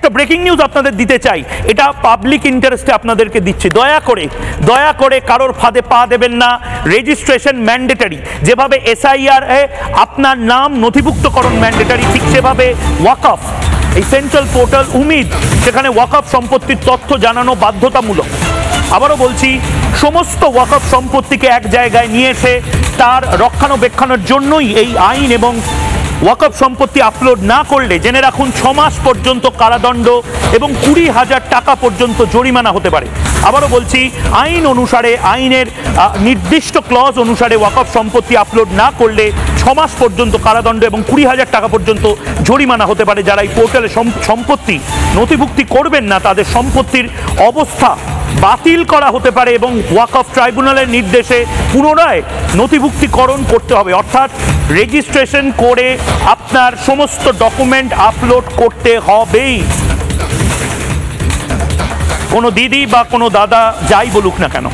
একটা breaking news আপনাদের দিতে চাই, এটা পাবলিক ইন্টারেস্টে আপনাদেরকে দিচ্ছি। দয়া করে কারোর ফাঁদে পা দেবেন না। রেজিস্ট্রেশন ম্যান্ডেটারি, যেভাবে এসআইআর এ আপনার নাম নথিভুক্তকরণ ম্যান্ডেটারি, ঠিক সেভাবে ওয়াকফ এই সেন্ট্রাল পোর্টাল উমিদ, সেখানে ওয়াকফ সম্পত্তির তথ্য জানানো বাধ্যতামূলক। আবারও বলছি, সমস্ত ওয়াকফ সম্পত্তিকে এক জায়গায় নিয়ে এসে তার রক্ষণাবেক্ষণের জন্যই এই আইন, এবং ওয়াকফ সম্পত্তি আপলোড না করলে জেনে রাখুন 6 মাস পর্যন্ত কারাদণ্ড এবং 20,000 টাকা পর্যন্ত জরিমানা হতে পারে। আবারও বলছি, আইন অনুসারে, আইনের নির্দিষ্ট ক্লজ অনুসারে ওয়াকফ সম্পত্তি আপলোড না করলে 6 মাস পর্যন্ত কারাদণ্ড এবং 20,000 টাকা পর্যন্ত জরিমানা হতে পারে। যারা এই পোর্টালে সম্পত্তি নথিভুক্তি করবেন না, তাদের সম্পত্তির অবস্থা বাতিল করা হতে পারে এবং ওয়াকফ ট্রাইব্যুনালের নির্দেশে পুনরায় নথিভুক্তিকরণ করতে হবে। অর্থাৎ রেজিস্ট্রেশন করে আপনার সমস্ত ডকুমেন্ট আপলোড করতে হবেই, কোনো দিদি বা কোনো দাদা যাই বলুক না কেন।